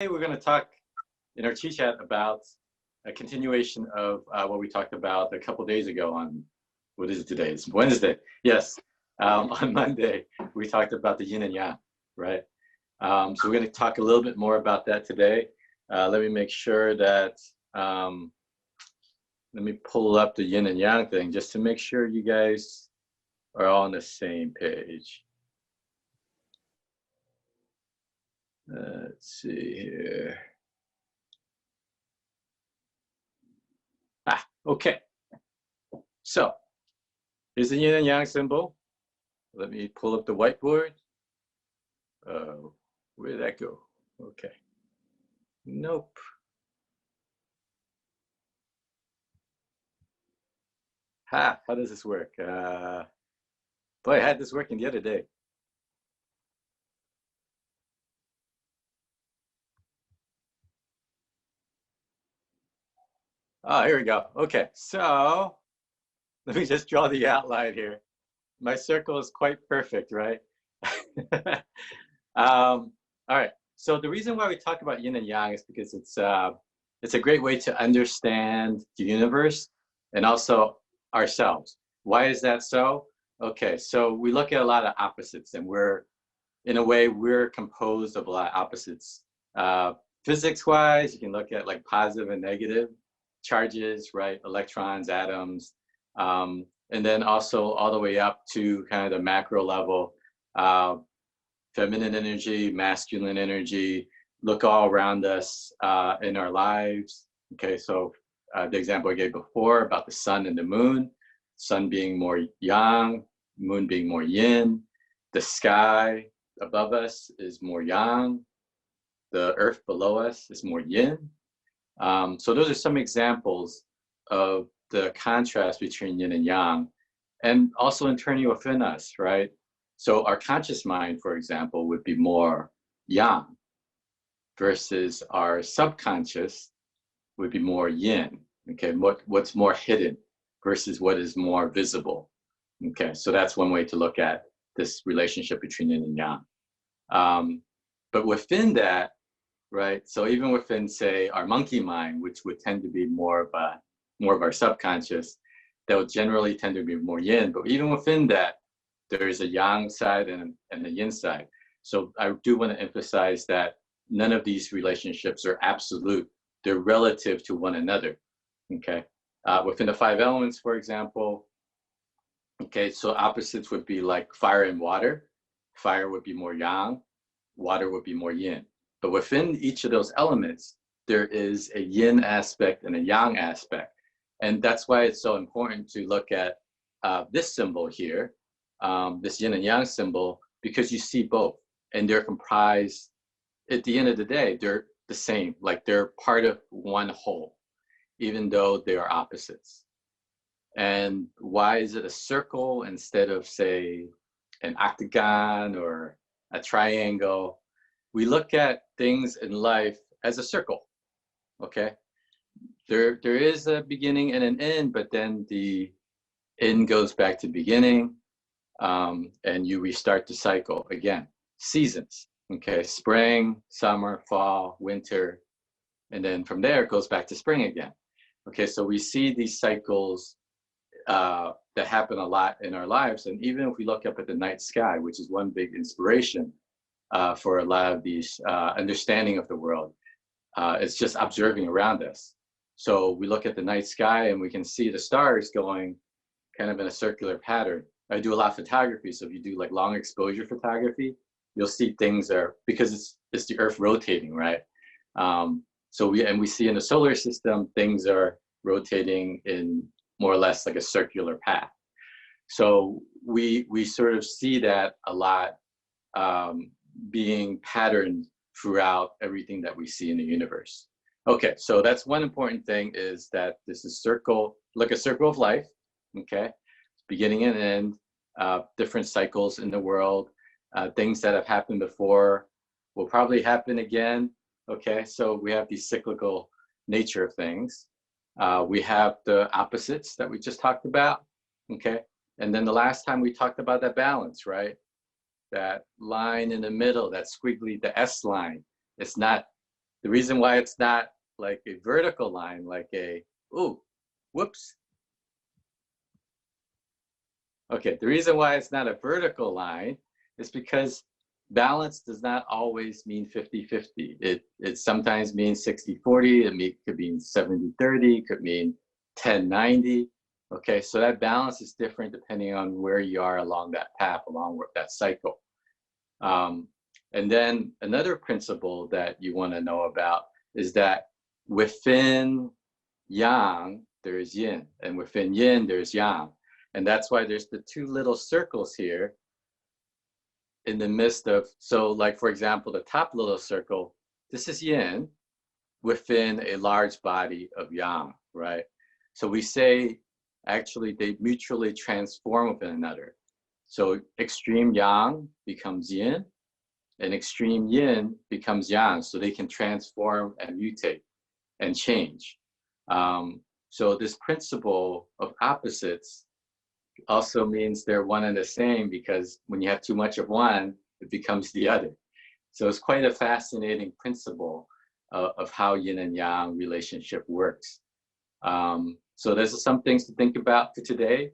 Today we're going to talk in our chit chat about a continuation of what we talked about a couple days ago on, what is it today? It's Wednesday. Yes, on Monday we talked about the yin and yang, right? So we're going to talk a little bit more about that today. Let me make sure that, let me pull up the yin and yang thing just to make sure you guys are all on the same page. Let's see here. Okay. So here's the yin and yang symbol. Let me pull up the whiteboard. Where did that go? Okay. Nope. How does this work? Boy, I had this working the other day. Oh, here we go. Okay, so let me just draw the outline here. My circle is quite perfect, right? All right. So the reason why we talk about yin and yang is because it's a great way to understand the universe and also ourselves. Why is that so? Okay, so we look at a lot of opposites, and in a way, we're composed of a lot of opposites. Physics-wise, you can look at like positive and negative charges, right? Electrons, atoms, and then also all the way up to kind of the macro level, feminine energy, masculine energy, look all around us in our lives. Okay, so the example I gave before about the sun and the moon, sun being more yang, moon being more yin, the sky above us is more yang, the earth below us is more yin. So those are some examples of the contrast between yin and yang, and also internally within us, right? So our conscious mind, for example, would be more yang, versus our subconscious would be more yin. Okay, what's more hidden versus what is more visible. Okay, so that's one way to look at this relationship between yin and yang. But within that, right, so even within, say, our monkey mind, which would tend to be more of our subconscious, that would generally tend to be more yin. But even within that, there's a yang side and a yin side. So I do want to emphasize that none of these relationships are absolute. They're relative to one another. Okay, within the 5 elements, for example, okay, so opposites would be like fire and water. Fire would be more yang, water would be more yin. But within each of those elements, there is a yin aspect and a yang aspect. And that's why it's so important to look at this symbol here, this yin and yang symbol, because you see both. And they're comprised, at the end of the day, they're the same, like they're part of one whole, even though they are opposites. And why is it a circle instead of, say, an octagon or a triangle? We look at things in life as a circle, okay? There is a beginning and an end, but then the end goes back to beginning, and you restart the cycle again. Seasons, okay? Spring, summer, fall, winter, and then from there it goes back to spring again. Okay, so we see these cycles that happen a lot in our lives. And even if we look up at the night sky, which is one big inspiration for a lot of these understanding of the world, it's just observing around us. So we look at the night sky and we can see the stars going kind of in a circular pattern. I do a lot of photography, so if you do like long exposure photography, you'll see things are, because it's the earth rotating, right? So we see in the solar system, things are rotating in more or less like a circular path. So we sort of see that a lot being patterned throughout everything that we see in the universe. Okay, so that's one important thing, is that this is like a circle of life, okay? Beginning and end, different cycles in the world, things that have happened before will probably happen again, okay? So we have the cyclical nature of things. We have the opposites that we just talked about, okay? And then the last time we talked about that balance, right? That line in the middle, that squiggly, the S line, it's not The reason why it's not like a vertical line, like a, ooh, whoops. Okay, the reason why it's not a vertical line is because balance does not always mean 50-50. It sometimes means 60-40, could mean 70-30, could mean 10-90. Okay, so that balance is different depending on where you are along that path, along that cycle. And then another principle that you want to know about is that within yang, there's yin, and within yin, there's yang. And that's why there's the two little circles here in the midst of, so like, for example, the top little circle, this is yin within a large body of yang, right? So we say, actually, they mutually transform with one another. So extreme yang becomes yin, and extreme yin becomes yang, so they can transform and mutate and change. So this principle of opposites also means they're one and the same, because when you have too much of one, it becomes the other. So it's quite a fascinating principle of how yin and yang relationship works. So there's some things to think about for today.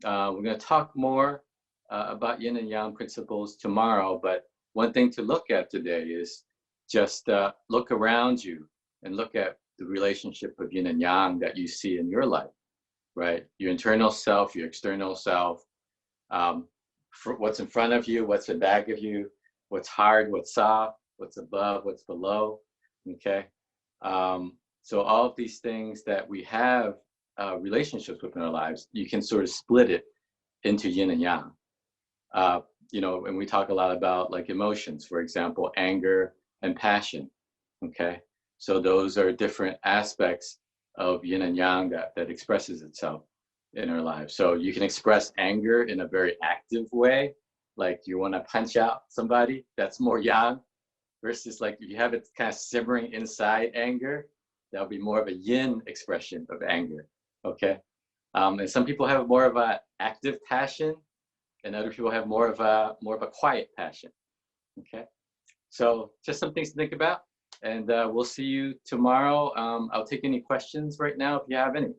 We're going to talk more about yin and yang principles tomorrow, but one thing to look at today is just look around you and look at the relationship of yin and yang that you see in your life, right? Your internal self, your external self, what's in front of you, what's in back of you, what's hard, what's soft, what's above, what's below, okay? So all of these things that we have relationships with in our lives, you can sort of split it into yin and yang. You know, and we talk a lot about like emotions, for example, anger and passion, okay? So those are different aspects of yin and yang that expresses itself in our lives. So you can express anger in a very active way, like you want to punch out somebody, that's more yang, versus like if you have it kind of simmering inside anger, that'll be more of a yin expression of anger, okay? And some people have more of an active passion, and other people have more of a quiet passion, okay? So just some things to think about, and we'll see you tomorrow. I'll take any questions right now if you have any.